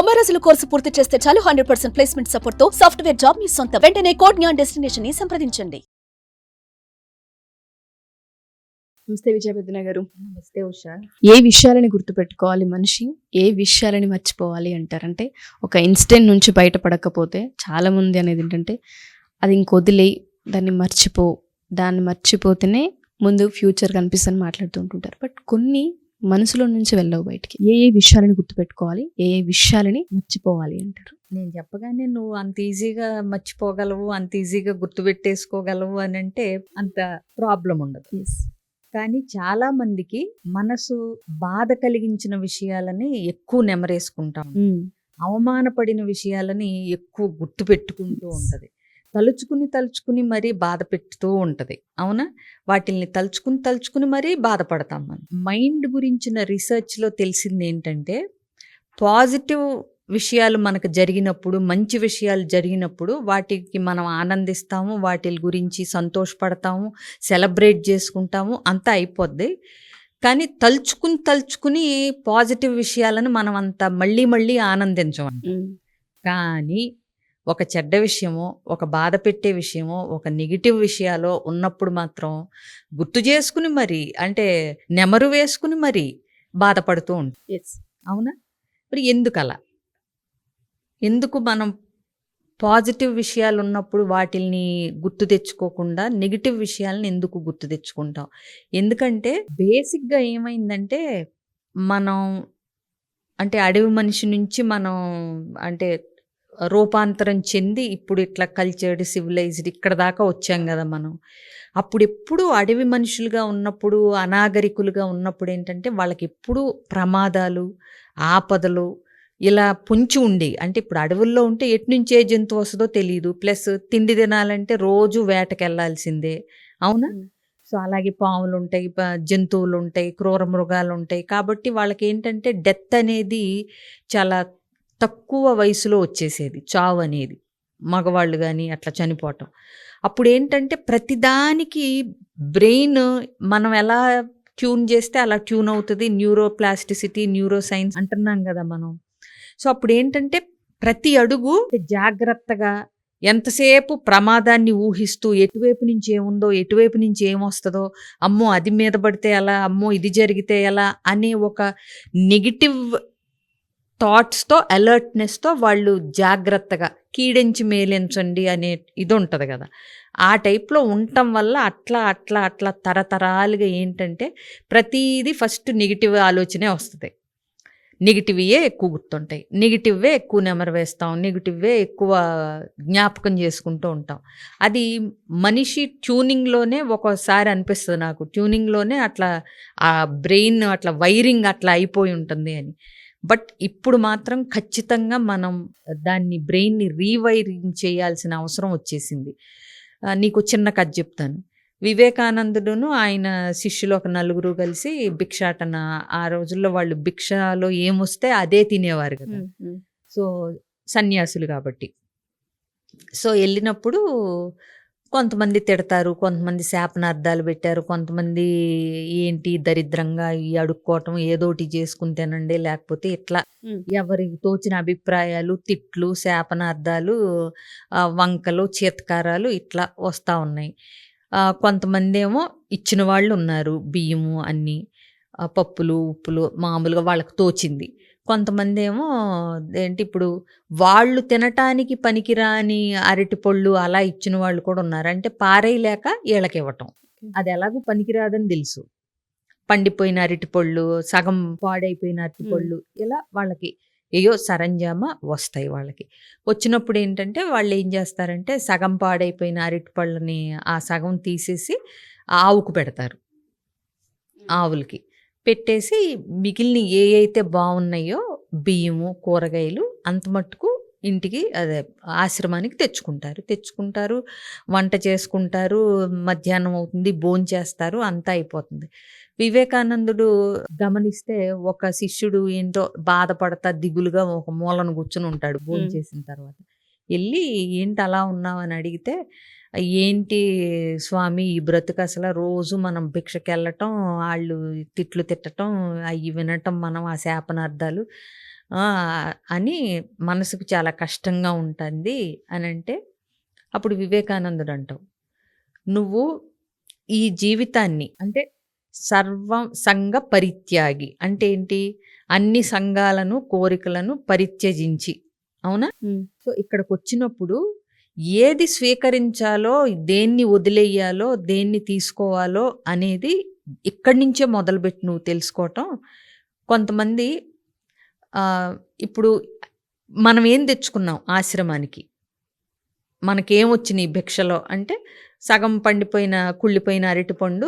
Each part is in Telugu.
90 రోజుల కోర్సు పూర్తి చేస్తే చాలు 100% ప్లేస్మెంట్ సపోర్ట్ తో సాఫ్ట్వేర్ జాబ్ మీ సొంతం. వెంటనే కోడ్ జ్ఞాన్ డెస్టినేషన్ ని సంప్రదించండి. నమస్తే విజయపెద్దన గారు. నమస్తే ఉషా. ఏ విషయాలని గుర్తుపెట్టుకోవాలి మనిషి, ఏ విషయాలని మర్చిపోవాలి అంటారంటే, ఒక ఇన్సిడెంట్ నుంచి బయటపడకపోతే చాలా మంది అనేది ఏంటంటే అది ఇంకొదిలేయి, దాన్ని మర్చిపోతేనే ముందు ఫ్యూచర్ కనిపిస్తుందని మాట్లాడుతూ ఉంటుంటారు. బట్ కొన్ని మనసులో నుంచి వెళ్ళవు బయటికి. ఏ విషయాలని గుర్తుపెట్టుకోవాలి, ఏ విషయాలని మర్చిపోవాలి అంటారు? నేను చెప్పగానే నువ్వు అంత ఈజీగా మర్చిపోగలవు, అంత ఈజీగా గుర్తుపెట్టేసుకోగలవు అని అంటే అంత ప్రాబ్లం ఉండదు. కానీ చాలా మందికి మనసు బాధ కలిగించిన విషయాలని ఎక్కువ నెమరేసుకుంటాం, అవమానపడిన విషయాలని ఎక్కువ గుర్తు పెట్టుకుంటూ ఉంటది, తలుచుకుని మరీ బాధ పెడుతూ ఉంటది. అవునా? వాటిల్ని తలుచుకుని మరీ బాధపడతాం. మనం మైండ్ గురించిన రీసెర్చ్లో తెలిసింది ఏంటంటే, పాజిటివ్ విషయాలు మనకు జరిగినప్పుడు, మంచి విషయాలు జరిగినప్పుడు వాటికి మనం ఆనందిస్తాము, వాటి గురించి సంతోషపడతాము, సెలబ్రేట్ చేసుకుంటాము, అంతా అయిపోద్ది. కానీ తలుచుకుని పాజిటివ్ విషయాలను మనం అంత మళ్ళీ ఆనందించం. కానీ ఒక చెడ్డ విషయమో, ఒక బాధ పెట్టే విషయమో, ఒక నెగిటివ్ విషయాలో ఉన్నప్పుడు మాత్రం గుర్తు చేసుకుని మరి, అంటే నెమరు వేసుకుని మరి బాధపడుతూ ఉంటాం. అవునా? మరి ఎందుకు మనం పాజిటివ్ విషయాలు ఉన్నప్పుడు వాటిల్ని గుర్తు తెచ్చుకోకుండా నెగిటివ్ విషయాలను ఎందుకు గుర్తు తెచ్చుకుంటాం? ఎందుకంటే బేసిక్గా ఏమైందంటే, మనం అంటే అడవి మనిషి నుంచి మనం అంటే రూపాంతరం చెంది ఇప్పుడు ఇట్లా కల్చర్డ్, సివిలైజ్డ్ ఇక్కడ దాకా వచ్చాం కదా మనం. అప్పుడెప్పుడు అడవి మనుషులుగా ఉన్నప్పుడు, అనాగరికులుగా ఉన్నప్పుడు ఏంటంటే వాళ్ళకి ఎప్పుడు ప్రమాదాలు, ఆపదలు ఇలా పొంచి ఉండి, అంటే ఇప్పుడు అడవుల్లో ఉంటే ఎటు నుంచి ఏ జంతువు వస్తుందో తెలియదు, ప్లస్ తిండి తినాలంటే రోజు వేటకెళ్లాల్సిందే. అవునా? సో అలాగే పాములు ఉంటాయి, జంతువులు ఉంటాయి, క్రూర మృగాలు ఉంటాయి. కాబట్టి వాళ్ళకి ఏంటంటే డెత్ అనేది చాలా తక్కువ వయసులో వచ్చేసేది, చావు అనేది, మగవాళ్ళు కానీ అట్లా చనిపోవటం. అప్పుడు ఏంటంటే ప్రతిదానికి బ్రెయిన్ మనం ఎలా ట్యూన్ చేస్తే అలా ట్యూన్ అవుతుంది. న్యూరోప్లాస్టిసిటీ, న్యూరో సైన్స్ అంటున్నాం కదా మనం. సో అప్పుడు ఏంటంటే ప్రతి అడుగు జాగ్రత్తగా, ఎంతసేపు ప్రమాదాన్ని ఊహిస్తూ, ఎటువైపు నుంచి ఏముందో, ఎటువైపు నుంచి ఏమొస్తుందో, అమ్మో అది మీద పడితే ఎలా, అమ్మో ఇది జరిగితే ఎలా అనే ఒక నెగిటివ్ థాట్స్తో, అలర్ట్నెస్తో వాళ్ళు జాగ్రత్తగా కీడించి మేలించండి అనే ఇది ఉంటుంది కదా. ఆ టైప్లో ఉండటం వల్ల అట్లా తరతరాలుగా ఏంటంటే ప్రతీది ఫస్ట్ నెగిటివ్ ఆలోచనే వస్తుంది. నెగిటివ్యే ఎక్కువ గుర్తుంటాయి, నెగిటివ్వే ఎక్కువ నెమరు వేస్తాం, నెగిటివ్వే ఎక్కువ జ్ఞాపకం చేసుకుంటూ ఉంటాం. అది మనిషి ట్యూనింగ్లోనే ఒక్కోసారి అనిపిస్తుంది నాకు, ట్యూనింగ్లోనే అట్లా ఆ బ్రెయిన్ అట్లా వైరింగ్ అట్లా అయిపోయి ఉంటుంది అని. బట్ ఇప్పుడు మాత్రం ఖచ్చితంగా మనం దాన్ని బ్రెయిన్ని రీవైరింగ్ చేయాల్సిన అవసరం వచ్చేసింది. నీకు చిన్న కథ చెప్తాను. వివేకానందుడును ఆయన శిష్యులు ఒక నలుగురు కలిసి భిక్షాటన, ఆ రోజుల్లో వాళ్ళు భిక్షలో ఏమొస్తే అదే తినేవారు కదా, సో సన్యాసులు కాబట్టి. సో వెళ్ళినప్పుడు కొంతమంది తిడతారు, కొంతమంది శాపనార్థాలు పెట్టారు, కొంతమంది ఏంటి దరిద్రంగా ఈ అడుక్కోవటం, ఏదోటి చేసుకుని తినండి, లేకపోతే ఇట్లా ఎవరికి తోచిన అభిప్రాయాలు, తిట్లు, శాపనార్థాలు, వంకలు, చీత్కారాలు ఇట్లా వస్తూ ఉన్నాయి. కొంతమంది ఏమో ఇచ్చిన వాళ్ళు ఉన్నారు, బియ్యము అన్నీ, పప్పులు, ఉప్పులు మామూలుగా వాళ్ళకి తోచింది. కొంతమంది ఏమో ఏంటి ఇప్పుడు వాళ్ళు తినటానికి పనికిరాని అరటిపళ్ళు అలా ఇచ్చిన వాళ్ళు కూడా ఉన్నారు. అంటే పారేయలేక వీళ్ళకి ఇవ్వటం, అది ఎలాగో పనికిరాదని తెలుసు. పండిపోయిన అరటిపళ్ళు, సగం పాడైపోయిన అరటిపళ్ళు, ఇలా వాళ్ళకి ఏయో సరంజామా వస్తాయి. వాళ్ళకి వచ్చినప్పుడు ఏంటంటే వాళ్ళు ఏం చేస్తారంటే సగం పాడైపోయిన అరటిపళ్ళని ఆ సగం తీసేసి ఆవుకు పెడతారు. ఆవులకి పెట్టేసి మిగిలిన ఏ అయితే బాగున్నాయో బియ్యము, కూరగాయలు అంత మట్టుకు ఇంటికి అదే ఆశ్రమానికి తెచ్చుకుంటారు, వంట చేసుకుంటారు, మధ్యాహ్నం అవుతుంది, భోంచేస్తారు, అంతా అయిపోతుంది. వివేకానందుడు గమనిస్తే ఒక శిష్యుడు ఏంటో బాధపడతా దిగులుగా ఒక మూలను కూర్చుని ఉంటాడు భోంచేసిన తర్వాత. వెళ్ళి ఏంటి అలా ఉన్నావని అడిగితే, ఏంటి స్వామి ఈ బ్రతుకు అసలు, రోజు మనం భిక్షకి వెళ్ళటం, వాళ్ళు తిట్లు తిట్టడం, అవి వినటం, మనం ఆ శాపనార్థాలు, అని మనసుకు చాలా కష్టంగా ఉంటుంది అని అంటే, అప్పుడు వివేకానందుడు అంటావు, నువ్వు ఈ జీవితాన్ని అంటే సంఘ పరిత్యాగి అంటే ఏంటి, అన్ని సంఘాలను కోరికలను పరిత్యజించి, అవునా? సో ఇక్కడికి వచ్చినప్పుడు ఏది స్వీకరించాలో, దేన్ని వదిలేయాలో, దేన్ని తీసుకోవాలో అనేది ఇక్కడి నుంచే మొదలుపెట్టి నువ్వు తెలుసుకోవటం. కొంతమంది ఇప్పుడు మనం ఏం తెచ్చుకున్నాం ఆశ్రమానికి, మనకేం వచ్చినాయి భిక్షలో అంటే సగం పండిపోయిన కుళ్ళిపోయిన అరటిపండు,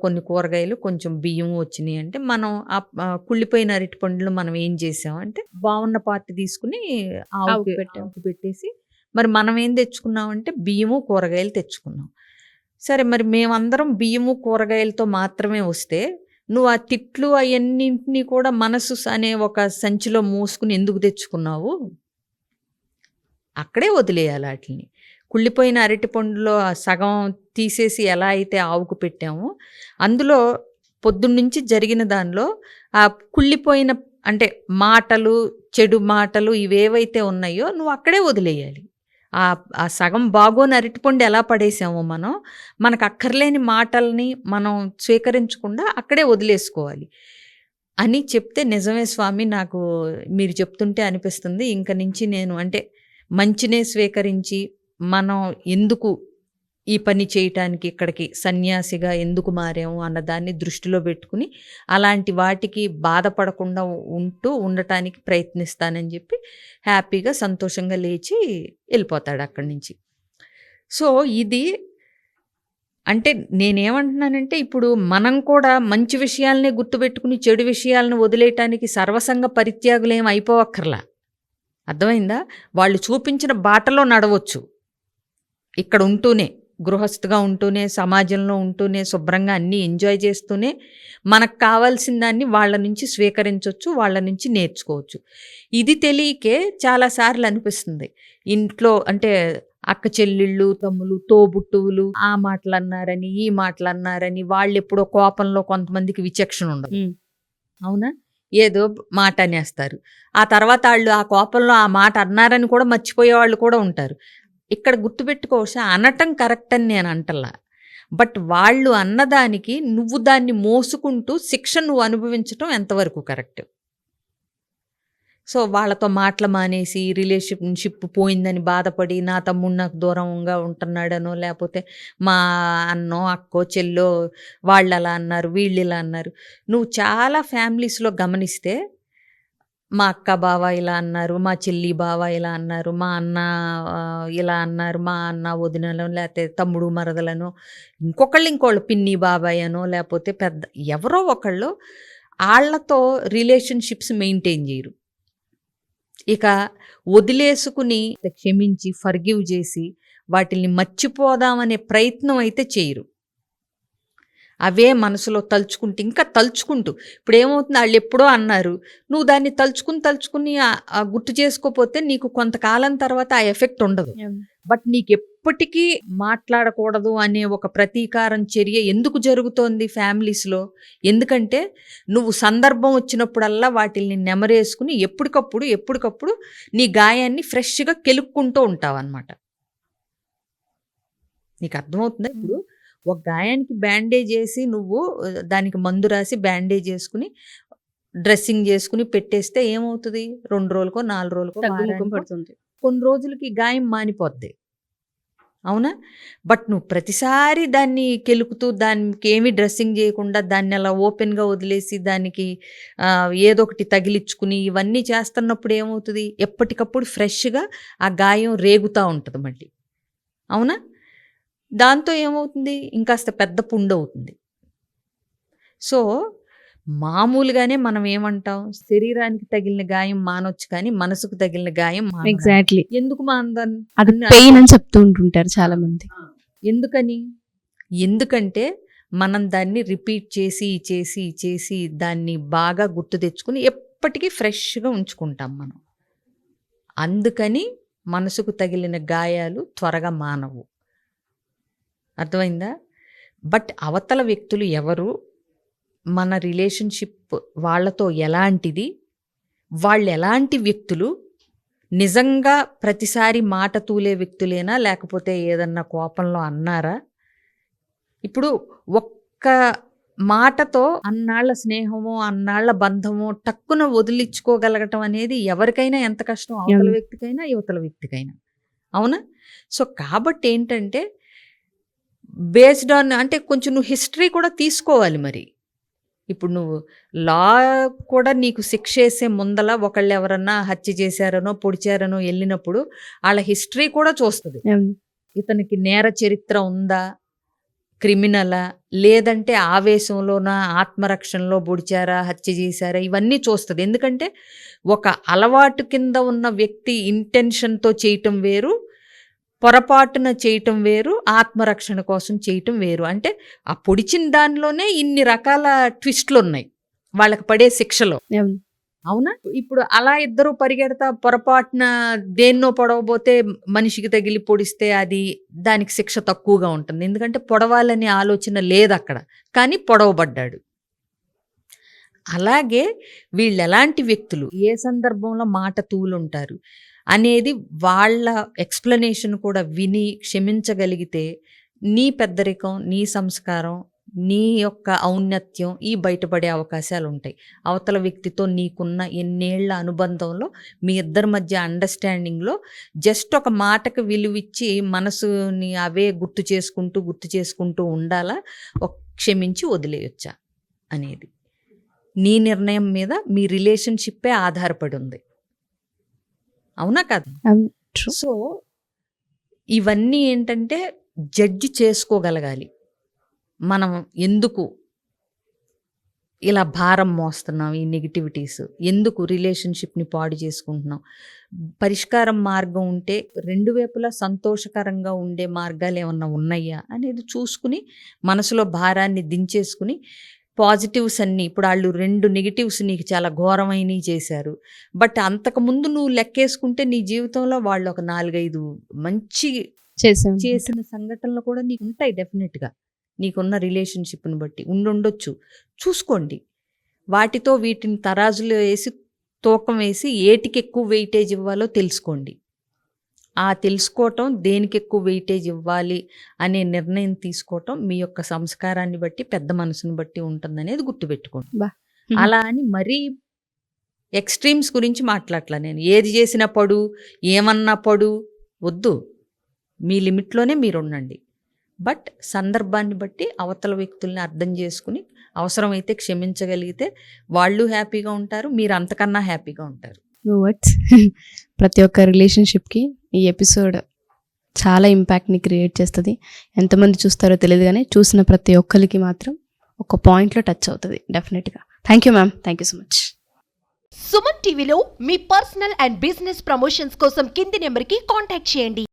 కొన్ని కూరగాయలు, కొంచెం బియ్యం వచ్చినాయి. అంటే మనం కుళ్ళిపోయిన అరటిపండులు మనం ఏం చేసాం అంటే బాగున్న పార్టీ తీసుకుని ఆవుకి పెట్టేసి, మరి మనం ఏం తెచ్చుకున్నాం అంటే బియ్యము కూరగాయలు తెచ్చుకున్నాం. సరే, మరి మేమందరం బియ్యము కూరగాయలతో మాత్రమే వస్తే నువ్వు ఆ తిట్లు అవన్నింటినీ కూడా మనసు అనే ఒక సంచిలో మోసుకుని ఎందుకు తెచ్చుకున్నావు? అక్కడే వదిలేయాలి వాటిని. కుళ్ళిపోయిన అరటిపండులో సగం తీసేసి ఎలా అయితే ఆవుకు పెట్టామో, అందులో పొద్దున్నుంచి జరిగిన దానిలో ఆ కుళ్ళిపోయిన అంటే మాటలు, చెడు మాటలు ఇవేవైతే ఉన్నాయో నువ్వు అక్కడే వదిలేయాలి. ఆ సగం బాగోని అరటిపండు ఎలా పడేసామో మనం, మనకు అక్కర్లేని మాటల్ని మనం స్వీకరించకుండా అక్కడే వదిలేసుకోవాలి అని చెప్తే, నిజమే స్వామి, నాకు మీరు చెప్తుంటే అనిపిస్తుంది ఇంక నుంచి నేను అంటే మంచినే స్వీకరించి మనం ఎందుకు ఈ పని చేయటానికి ఇక్కడికి సన్యాసిగా ఎందుకు మారాము అన్నదాన్ని దృష్టిలో పెట్టుకుని అలాంటి వాటికి బాధపడకుండా ఉండటానికి ప్రయత్నిస్తానని చెప్పి హ్యాపీగా సంతోషంగా లేచి వెళ్ళిపోతాడు అక్కడి నుంచి. సో ఇది అంటే నేనేమంటున్నానంటే, ఇప్పుడు మనం కూడా మంచి విషయాలనే గుర్తుపెట్టుకుని చెడు విషయాలను వదిలేయటానికి సర్వసంగ పరిత్యాగులేం అయిపోవక్కర్లా. అర్థమైందా? వాళ్ళు చూపించిన బాటలో నడవచ్చు, ఇక్కడ ఉంటూనే, గృహస్థుగా ఉంటూనే, సమాజంలో ఉంటూనే, శుభ్రంగా అన్నీ ఎంజాయ్ చేస్తూనే మనకు కావాల్సిన దాన్ని వాళ్ళ నుంచి స్వీకరించవచ్చు, వాళ్ళ నుంచి నేర్చుకోవచ్చు. ఇది తెలియకే చాలాసార్లు అనిపిస్తుంది ఇంట్లో అంటే అక్క చెల్లెళ్ళు, తమ్ములు, తోబుట్టువులు ఆ మాటలు అన్నారని, ఈ మాటలు అన్నారని, వాళ్ళు ఎప్పుడో కోపంలో కొంతమందికి విచక్షణ ఉండదు, అవునా? ఏదో మాట అనేస్తారు. ఆ తర్వాత వాళ్ళు ఆ కోపంలో ఆ మాట అన్నారని కూడా మర్చిపోయే వాళ్ళు కూడా ఉంటారు. ఇక్కడ గుర్తుపెట్టుకోవచ్చు, అనటం కరెక్ట్ అని నేను అంటల్లా, బట్ వాళ్ళు అన్నదానికి నువ్వు దాన్ని మోసుకుంటూ శిక్ష నువ్వు అనుభవించటం ఎంతవరకు కరెక్ట్? సో వాళ్ళతో మాటలు మానేసి రిలేషన్షిప్ పోయిందని బాధపడి, నా తమ్ముడు నాకు దూరంగా ఉంటున్నాడనో, లేకపోతే మా అన్నో అక్కో చెల్లో వాళ్ళు అలా అన్నారు, వీళ్ళు ఇలా అన్నారు. నువ్వు చాలా ఫ్యామిలీస్లో గమనిస్తే మా అక్క బావ ఇలా అన్నారు, మా చెల్లి బావ ఇలా అన్నారు, మా అన్న ఇలా అన్నారు, మా అన్న వదినలో, లేకపోతే తమ్ముడు మరదలను, ఇంకోళ్ళు పిన్ని బాబాయ్ అనో, లేకపోతే పెద్ద ఎవరో ఒకళ్ళు వాళ్ళతో రిలేషన్షిప్స్ మెయింటైన్ చేయరు. ఇక వదిలేసుకుని క్షమించి ఫర్గివ్ చేసి వాటిని మర్చిపోదామనే ప్రయత్నం అయితే చేయరు. అవే మనసులో తలుచుకుంటూ ఇంకా తలుచుకుంటూ ఇప్పుడు ఏమవుతుంది, వాళ్ళు ఎప్పుడో అన్నారు, నువ్వు దాన్ని తలుచుకుని గుర్తు చేసుకోపోతే నీకు కొంతకాలం తర్వాత ఆ ఎఫెక్ట్ ఉండదు. బట్ నీకు ఎప్పటికీ మాట్లాడకూడదు అనే ఒక ప్రతీకారం చర్య ఎందుకు జరుగుతోంది ఫ్యామిలీస్లో? ఎందుకంటే నువ్వు సందర్భం వచ్చినప్పుడల్లా వాటిని నెమరేసుకుని ఎప్పటికప్పుడు నీ గాయాన్ని ఫ్రెష్గా కెలుక్కుంటూ ఉంటావు అన్నమాట. నీకు అర్థమవుతుందా? ఇప్పుడు ఒక గాయానికి బ్యాండేజ్ వేసి నువ్వు దానికి మందు రాసి బ్యాండేజ్ చేసుకుని డ్రెస్సింగ్ చేసుకుని పెట్టేస్తే ఏమవుతుంది? 2 రోజులకో 4 రోజులకో పడుతుంది, కొన్ని రోజులకి గాయం మానిపోద్ది, అవునా? బట్ నువ్వు ప్రతిసారి దాన్ని కెలుకుతూ దానికి ఏమీ డ్రెస్సింగ్ చేయకుండా దాన్ని అలా ఓపెన్గా వదిలేసి దానికి ఏదో ఒకటి తగిలించుకుని ఇవన్నీ చేస్తున్నప్పుడు ఏమవుతుంది? ఎప్పటికప్పుడు ఫ్రెష్గా ఆ గాయం రేగుతూ ఉంటుంది మళ్ళీ, అవునా? దాంతో ఏమవుతుంది? ఇంకాస్త పెద్ద పుండు అవుతుంది. సో మామూలుగానే మనం ఏమంటాం, శరీరానికి తగిలిన గాయం మానొచ్చు కానీ మనసుకు తగిలిన గాయం ఎగ్జాక్ట్లీ ఎందుకు మానదని అది పెయిన్ అని చెప్తూ ఉంటుంటారు చాలా మంది. ఎందుకంటే మనం దాన్ని రిపీట్ చేసి దాన్ని బాగా గుర్తు తెచ్చుకుని ఎప్పటికీ ఫ్రెష్గా ఉంచుకుంటాం మనం. అందుకని మనసుకు తగిలిన గాయాలు త్వరగా మానవు. అర్థమైందా? బట్ అవతల వ్యక్తులు ఎవరు, మన రిలేషన్షిప్ వాళ్ళతో ఎలాంటిది, వాళ్ళు ఎలాంటి వ్యక్తులు, నిజంగా ప్రతిసారి మాట తూలే వ్యక్తులేనా, లేకపోతే ఏదన్నా కోపంలో అన్నారా? ఇప్పుడు ఒక్క మాటతో అన్నాళ్ళ స్నేహమో అన్నాళ్ళ బంధమో టక్కున వదిలించుకోగలగటం అనేది ఎవరికైనా ఎంత కష్టం, అవతల వ్యక్తికైనా యువతల వ్యక్తికైనా. అవునా? సో కాబట్టి ఏంటంటే బేస్డ్ ఆన్ అంటే కొంచెం నువ్వు హిస్టరీ కూడా తీసుకోవాలి. మరి ఇప్పుడు నువ్వు లా కూడా నీకు శిక్ష వేసే ముందల ఒకళ్ళు ఎవరన్నా హత్య చేశారనో పొడిచారనో వెళ్ళినప్పుడు వాళ్ళ హిస్టరీ కూడా చూస్తుంది. ఇతనికి నేర చరిత్ర ఉందా, క్రిమినలా, లేదంటే ఆవేశంలోనా, ఆత్మరక్షణలో పొడిచారా, హత్య చేశారా, ఇవన్నీ చూస్తుంది. ఎందుకంటే ఒక అలవాటు కింద ఉన్న వ్యక్తి ఇంటెన్షన్తో చేయటం వేరు, పొరపాటున చేయటం వేరు, ఆత్మరక్షణ కోసం చేయటం వేరు. అంటే ఆ పొడిచిన దానిలోనే ఇన్ని రకాల ట్విస్ట్లు ఉన్నాయి వాళ్ళకి పడే శిక్షలో. అవునా? ఇప్పుడు అలా ఇద్దరు పరిగెడతా పొరపాటున దేన్నో పొడవబోతే మనిషికి తగిలి పొడిస్తే అది దానికి శిక్ష తక్కువగా ఉంటుంది. ఎందుకంటే పొడవాలనే ఆలోచన లేదు అక్కడ, కానీ పొడవబడ్డాడు. అలాగే వీళ్ళు ఎలాంటి వ్యక్తులు, ఏ సందర్భంలో మాట తూలుంటారు అనేది వాళ్ళ ఎక్స్ప్లెనేషన్ కూడా విని క్షమించగలిగితే నీ పెద్దరికం, నీ సంస్కారం, నీ యొక్క ఔన్నత్యం ఈ బయటపడే అవకాశాలు ఉంటాయి. అవతల వ్యక్తితో నీకున్న ఎన్నేళ్ల అనుబంధంలో మీ ఇద్దరి మధ్య అండర్స్టాండింగ్లో జస్ట్ ఒక మాటకు విలువిచ్చి మనసుని అవే గుర్తు చేసుకుంటూ ఉండాలా, క్షమించి వదిలేయొచ్చా అనేది నీ నిర్ణయం మీద మీ రిలేషన్షిప్పే ఆధారపడి ఉంది. అవునా కదా? సో ఇవన్నీ ఏంటంటే జడ్జి చేసుకోగలగాలి. మనం ఎందుకు ఇలా భారం మోస్తున్నాం, ఈ నెగిటివిటీస్ ఎందుకు రిలేషన్షిప్ని పాడు చేసుకుంటున్నాం, పరిష్కారం మార్గం ఉంటే రెండు వైపులా సంతోషకరంగా ఉండే మార్గాలు ఏమన్నా ఉన్నాయా అనేది చూసుకుని మనసులో భారాన్ని దించేసుకుని పాజిటివ్స్ అన్నీ, ఇప్పుడు వాళ్ళు 2 నెగిటివ్స్ నీకు చాలా ఘోరమైనవి చేశారు, బట్ అంతకుముందు నువ్వు లెక్కేసుకుంటే నీ జీవితంలో వాళ్ళు ఒక 4-5 మంచి చేసిన సంఘటనలు కూడా నీకు ఉంటాయి. డెఫినెట్గా నీకున్న రిలేషన్షిప్ని బట్టి ఉండొచ్చు. చూసుకోండి, వాటితో వీటిని తరాజులో వేసి తూకం వేసి ఏటికి ఎక్కువ వెయిటేజ్ ఇవ్వాలో తెలుసుకోండి. ఆ తెలుసుకోవటం, దేనికి ఎక్కువ వెయిటేజ్ ఇవ్వాలి అనే నిర్ణయం తీసుకోవటం మీ యొక్క సంస్కారాన్ని బట్టి, పెద్ద మనసుని బట్టి ఉంటుందనేది గుర్తుపెట్టుకోండి. అలా అని మరీ ఎక్స్ట్రీమ్స్ గురించి మాట్లాడలా నేను. ఏది చేసినా పడు, ఏమన్నా పడు వద్దు, మీ లిమిట్లోనే మీరు ఉండండి. బట్ సందర్భాన్ని బట్టి అవతల వ్యక్తుల్ని అర్థం చేసుకుని అవసరమైతే క్షమించగలిగితే వాళ్ళు హ్యాపీగా ఉంటారు, మీరు అంతకన్నా హ్యాపీగా ఉంటారు. ప్రతి ఒక్క రిలేషన్షిప్కి ఈ ఎపిసోడ్ చాలా ఇంపాక్ట్ని క్రియేట్ చేస్తుంది. ఎంతమంది చూస్తారో తెలియదు, కానీ చూసిన ప్రతి ఒక్కరికి మాత్రం ఒక పాయింట్లో టచ్ అవుతుంది డెఫినెట్గా. Thank you ma'am, thank you so much. Suman టీవీలో మీ పర్సనల్ అండ్ బిజినెస్ ప్రమోషన్స్ కోసం కింది నెంబర్కి కాంటాక్ట్ చేయండి.